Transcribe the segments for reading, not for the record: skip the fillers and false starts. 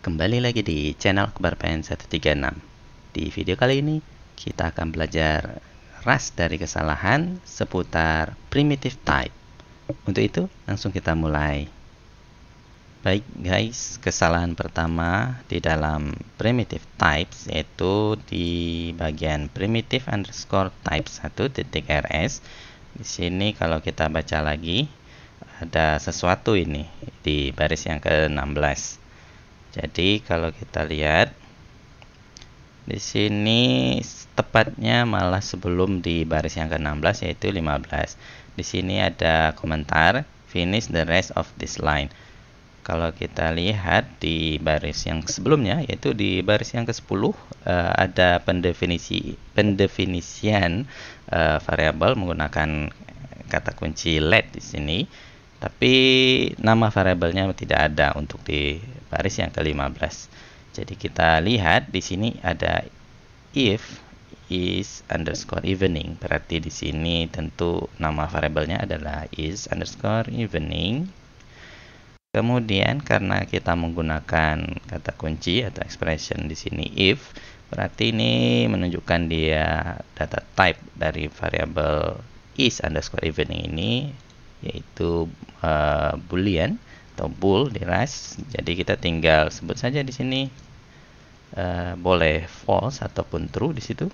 Kembali lagi di channel Akbar PN 136. Di video kali ini kita akan belajar ras dari kesalahan seputar primitive type. Untuk itu langsung kita mulai. Baik guys, kesalahan pertama di dalam primitive types yaitu di bagian primitive underscore type 1.rs. Di sini kalau kita baca lagi ada sesuatu ini di baris yang ke-16. Jadi kalau kita lihat di sini tepatnya malah sebelum di baris yang ke-16 yaitu 15. Di sini ada komentar finish the rest of this line. Kalau kita lihat di baris yang sebelumnya yaitu di baris yang ke-10 ada pendefinisian variabel menggunakan kata kunci let di sini. Tapi nama variabelnya tidak ada untuk di baris yang ke-15. Jadi kita lihat di sini ada if is underscore evening. Berarti di sini tentu nama variabelnya adalah is underscore evening. Kemudian karena kita menggunakan kata kunci atau expression di sini if, berarti ini menunjukkan dia data type dari variabel is underscore evening ini yaitu boolean atau bool di ras. Jadi kita tinggal sebut saja di sini boleh false ataupun true di situ.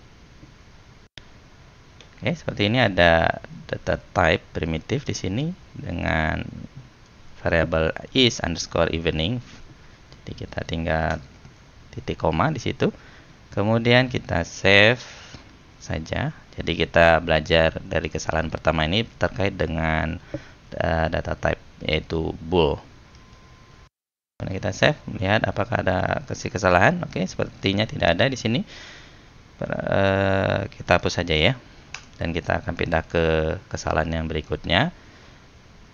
Oke, seperti ini ada data type primitif di sini dengan variabel is underscore evening. Jadi kita tinggal titik koma di situ. Kemudian kita save saja. Jadi kita belajar dari kesalahan pertama ini terkait dengan data type yaitu bool. Kemudian kita save, lihat apakah ada kesalahan. Oke, sepertinya tidak ada di sini. Kita hapus saja ya. Dan kita akan pindah ke kesalahan yang berikutnya.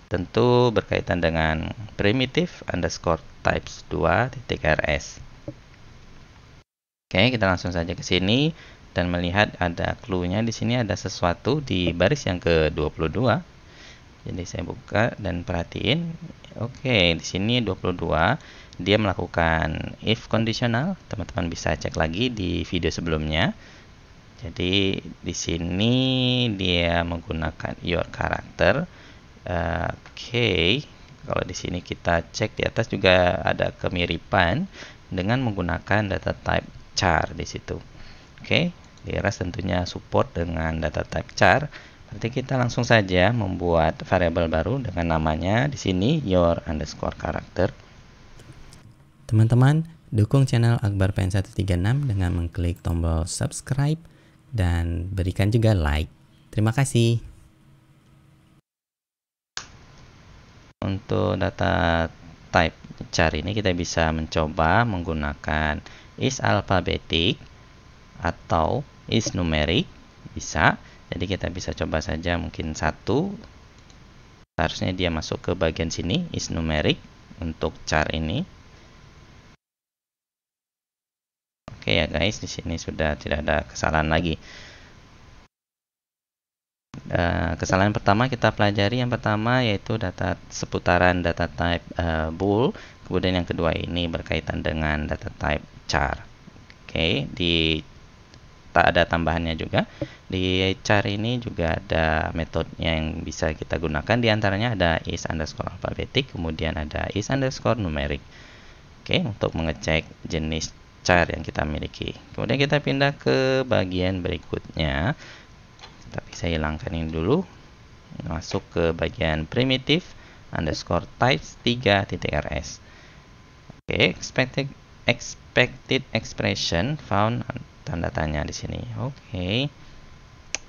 Tentu berkaitan dengan primitive underscore types 2.rs. Oke, kita langsung saja ke sini dan melihat ada clue-nya. Di sini ada sesuatu di baris yang ke-22. Jadi saya buka dan perhatiin. Oke, di sini 22 dia melakukan if conditional. Teman-teman bisa cek lagi di video sebelumnya. Jadi di sini dia menggunakan your character. Oke, kalau di sini kita cek di atas juga ada kemiripan dengan menggunakan data type char di situ. Oke, di ras tentunya support dengan data type char. Berarti kita langsung saja membuat variabel baru dengan namanya di sini your underscore character. Teman-teman, dukung channel Akbar PN 136 dengan mengklik tombol subscribe dan berikan juga like. Terima kasih. Untuk data type char ini kita bisa mencoba menggunakan is alphabetic atau is numeric, bisa. Jadi kita bisa coba saja mungkin satu, harusnya dia masuk ke bagian sini is numeric untuk char ini. Oke ya guys, di sini sudah tidak ada kesalahan lagi. Kesalahan pertama kita pelajari yang pertama yaitu seputaran data type bool. Kemudian yang kedua ini berkaitan dengan data type char. Oke, tak ada tambahannya juga. Di char ini juga ada metodenya yang bisa kita gunakan. Di antaranya ada is underscore alphabetic, kemudian ada is underscore numeric. Oke, untuk mengecek jenis char yang kita miliki. Kemudian kita pindah ke bagian berikutnya. Tapi saya hilangkan ini dulu. Masuk ke bagian primitive underscore types 3.rs. Oke, expected expression found, tanda tanya di sini. Oke.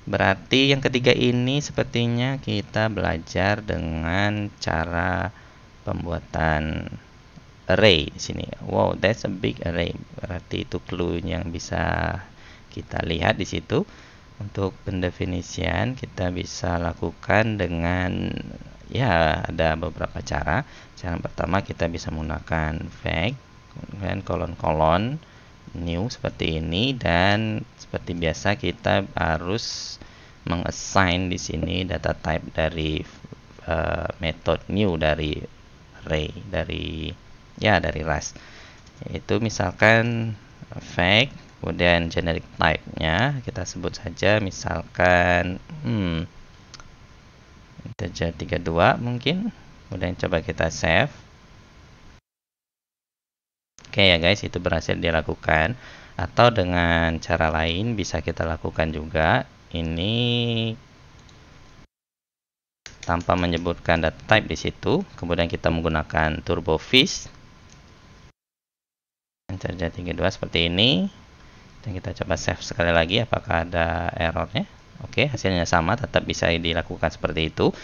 Berarti yang ketiga ini sepertinya kita belajar dengan cara pembuatan array di sini. Wow, that's a big array. Berarti itu clue yang bisa kita lihat di situ. Untuk pendefinisian kita bisa lakukan dengan ya ada beberapa cara. Cara pertama kita bisa menggunakan fact, kemudian kolon new seperti ini, dan seperti biasa kita harus mengassign di sini data type dari method new dari array dari ras. yaitu misalkan fake, kemudian generic type-nya kita sebut saja misalkan integer 32 mungkin, kemudian coba kita save. Oke ya guys, itu berhasil dilakukan. Atau dengan cara lain bisa kita lakukan juga, ini tanpa menyebutkan data type di situ, kemudian kita menggunakan turbofish integer 32 seperti ini, dan kita coba save sekali lagi apakah ada errornya. Oke, hasilnya sama, tetap bisa dilakukan seperti itu.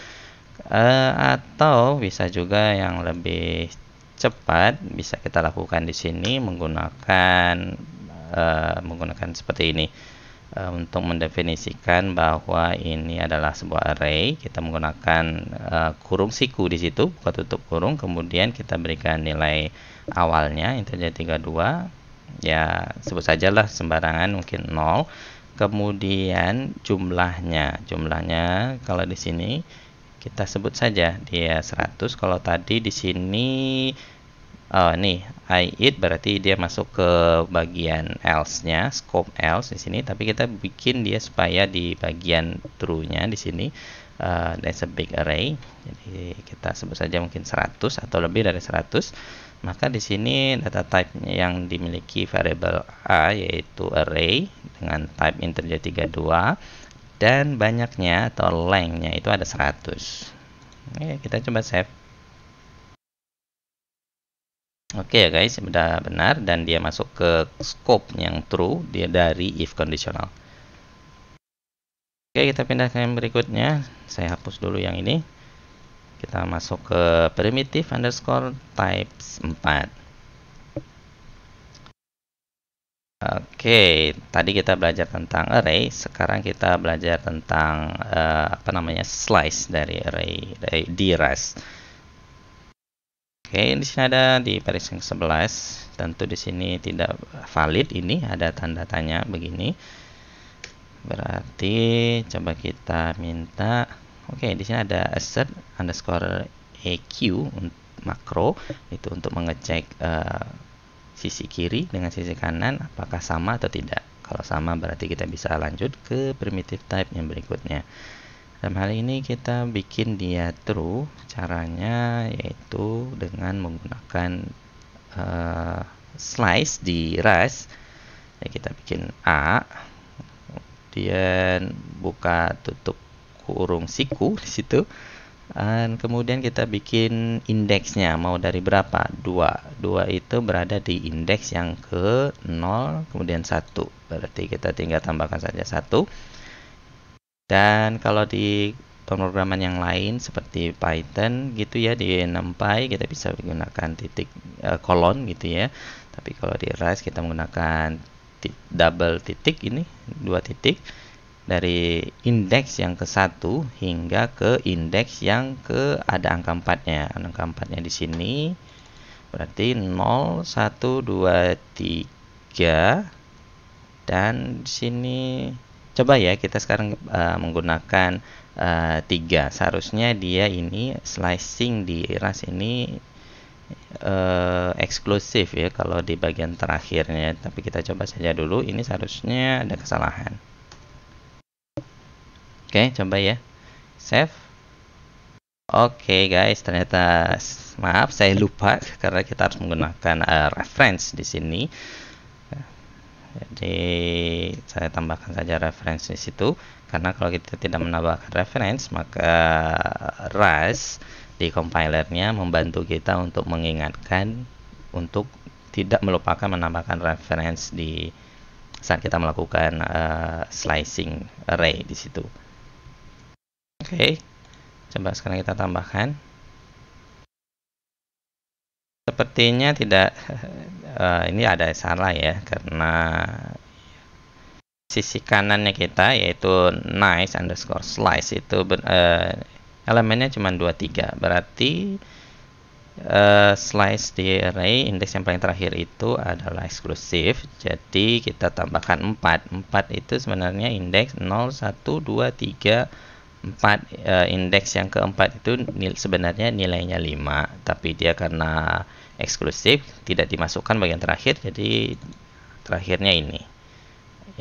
Atau bisa juga yang lebih cepat, bisa kita lakukan di sini menggunakan seperti ini. Untuk mendefinisikan bahwa ini adalah sebuah array, kita menggunakan kurung siku di situ, buka tutup kurung, kemudian kita berikan nilai awalnya integer 32, ya sebut sajalah sembarangan, mungkin 0. Kemudian jumlahnya kalau di sini kita sebut saja dia 100. Kalau tadi di sini nih I it berarti dia masuk ke bagian else-nya, scope else di sini, tapi kita bikin dia supaya di bagian true-nya di sini. That's a big array. Jadi kita sebut saja mungkin 100 atau lebih dari 100. Maka di sini data type yang dimiliki variable A yaitu array dengan type integer 32 dan banyaknya atau length-nya itu ada 100. Oke, kita coba save. Oke ya guys, sudah benar dan dia masuk ke scope yang true dia dari if conditional. Oke, kita pindah ke yang berikutnya. Saya hapus dulu yang ini. Kita masuk ke primitive underscore types 4. Oke, tadi kita belajar tentang array, sekarang kita belajar tentang slice dari array di Rust. Oke, di sini ada di baris yang 11. Tentu di sini tidak valid, ini ada tanda tanya begini. Berarti coba kita minta. Oke, di sini ada assert underscore eq makro, itu untuk mengecek sisi kiri dengan sisi kanan apakah sama atau tidak. Kalau sama berarti kita bisa lanjut ke primitive type yang berikutnya. Dalam hal ini kita bikin dia true, caranya yaitu dengan menggunakan slice di Rust. Ya, kita bikin A, kemudian buka tutup kurung siku di situ, dan kemudian kita bikin indeksnya mau dari berapa? 2 itu berada di indeks yang ke 0 kemudian 1, berarti kita tinggal tambahkan saja 1. Dan kalau di pemrograman yang lain seperti Python gitu ya, di NumPy kita bisa menggunakan titik kolon gitu ya. Tapi kalau di Rust kita menggunakan double titik, ini 2 titik dari indeks yang ke 1 hingga ke indeks yang ke ada angka 4-nya. Angka 4-nya di sini berarti 0, 1, 2, 3, dan di sini coba ya kita sekarang menggunakan 3. Seharusnya dia ini slicing di Rust ini eksklusif ya kalau di bagian terakhirnya, tapi kita coba saja dulu. Ini seharusnya ada kesalahan. Oke, coba ya save. Oke guys, ternyata maaf saya lupa karena kita harus menggunakan reference di sini. Jadi saya tambahkan saja reference di situ, karena kalau kita tidak menambahkan reference maka Rust di compilernya membantu kita untuk mengingatkan untuk tidak melupakan menambahkan reference di saat kita melakukan slicing array di situ. Oke, coba sekarang kita tambahkan. Sepertinya tidak ini ada salah ya, karena sisi kanannya kita yaitu nice underscore slice itu elemennya cuma 23, berarti slice di array indeks yang paling terakhir itu adalah eksklusif. Jadi kita tambahkan 4 itu sebenarnya indeks 0, 1, 2, 3, 4. Indeks yang keempat itu sebenarnya nilainya 5, tapi dia karena eksklusif, tidak dimasukkan bagian terakhir, jadi terakhirnya ini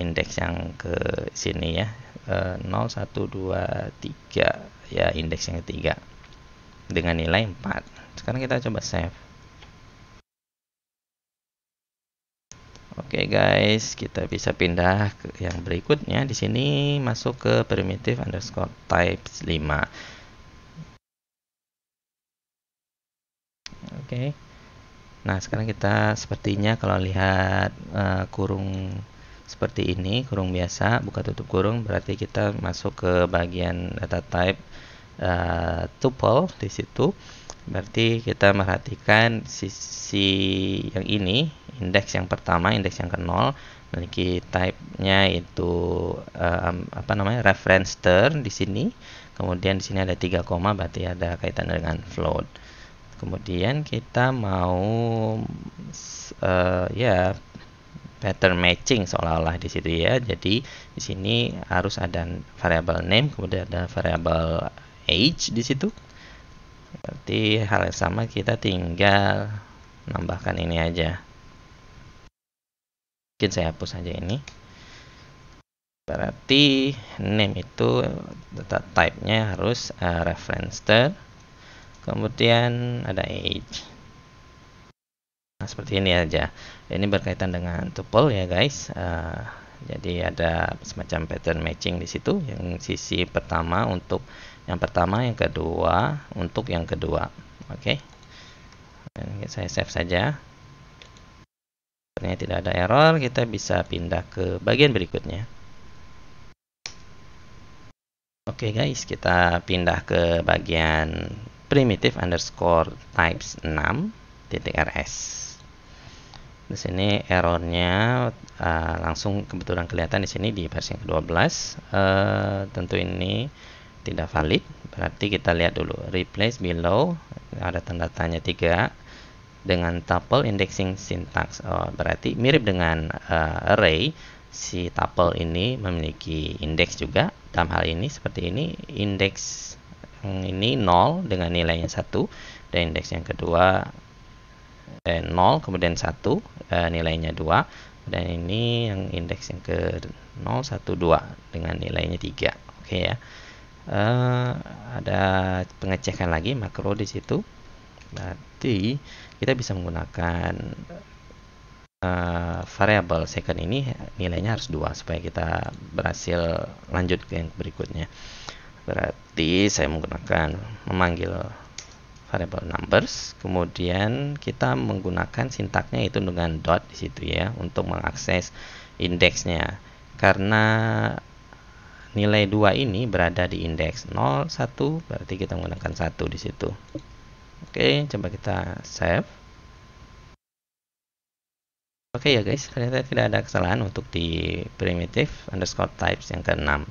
indeks yang ke sini ya, 0, 1, 2, 3 ya, indeks yang ketiga dengan nilai 4. Sekarang kita coba save. Oke guys, kita bisa pindah ke yang berikutnya. Di sini masuk ke primitive underscore types 5. Oke. Nah, sekarang kita sepertinya kalau lihat kurung seperti ini, kurung biasa, buka tutup kurung, berarti kita masuk ke bagian data type tuple di situ. Berarti kita merhatikan sisi yang ini, indeks yang pertama, indeks yang ke-0, memiliki type-nya itu reference term di sini. Kemudian di sini ada 3 koma, berarti ada kaitan dengan float. Kemudian kita mau ya pattern matching seolah-olah di situ ya. Jadi di sini harus ada variable name, kemudian ada variable age di situ. Berarti hal yang sama, kita tinggal nambahkan ini aja. Mungkin saya hapus aja ini. Berarti name itu data type-nya harus reference term. Kemudian ada age. Nah, seperti ini aja. Ini berkaitan dengan tuple ya guys. Jadi ada semacam pattern matching di situ. Yang sisi pertama untuk yang pertama, yang kedua untuk yang kedua. Oke. Saya save saja. Ternyata tidak ada error. Kita bisa pindah ke bagian berikutnya. Oke guys, kita pindah ke bagian primitive underscore types 6.rs. Di sini errornya langsung kebetulan kelihatan di sini di versi ke-12. Tentu ini tidak valid. Berarti kita lihat dulu replace below, ada tanda tanya 3 dengan tuple indexing syntax. Berarti mirip dengan array. Si tuple ini memiliki indeks juga. Dalam hal ini seperti ini, indeks ini 0 dengan nilainya 1, dan indeks yang kedua 0 kemudian 1 nilainya 2, dan ini yang indeks yang ke 0, 1, 2 dengan nilainya 3. Oke ya. Ada pengecekan lagi makro di situ. Berarti kita bisa menggunakan variable second ini nilainya harus 2 supaya kita berhasil lanjut ke yang berikutnya. Berarti saya menggunakan memanggil variable numbers, kemudian kita menggunakan sintaknya itu dengan dot di situ ya untuk mengakses indeksnya. Karena nilai 2 ini berada di indeks 0, 1, berarti kita menggunakan 1 di situ. Oke, coba kita save. Oke ya guys, ternyata tidak ada kesalahan untuk di primitive underscore types yang ke-6.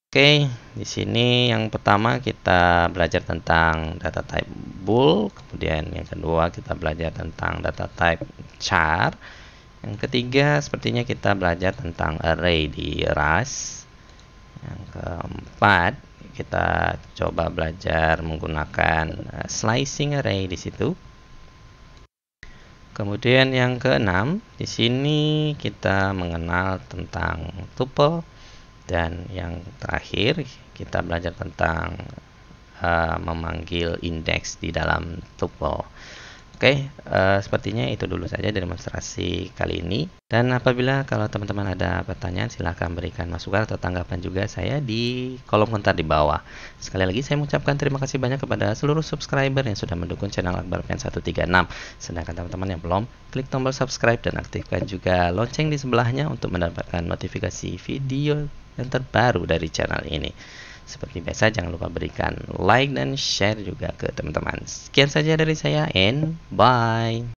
Oke, di sini yang pertama kita belajar tentang data type bool, kemudian yang kedua kita belajar tentang data type char, yang ketiga sepertinya kita belajar tentang array di Rust, yang keempat kita coba belajar menggunakan slicing array di situ. Kemudian yang keenam, di sini kita mengenal tentang tuple, dan yang terakhir kita belajar tentang memanggil indeks di dalam tuple. Oke, sepertinya itu dulu saja demonstrasi kali ini. Dan apabila kalau teman-teman ada pertanyaan, silahkan berikan masukan atau tanggapan juga saya di kolom komentar di bawah. Sekali lagi saya mengucapkan terima kasih banyak kepada seluruh subscriber yang sudah mendukung channel Akbar Pen 136. Sedangkan teman-teman yang belum, klik tombol subscribe dan aktifkan juga lonceng di sebelahnya untuk mendapatkan notifikasi video yang terbaru dari channel ini. Seperti biasa, jangan lupa berikan like dan share juga ke teman-teman. Sekian saja dari saya, and bye.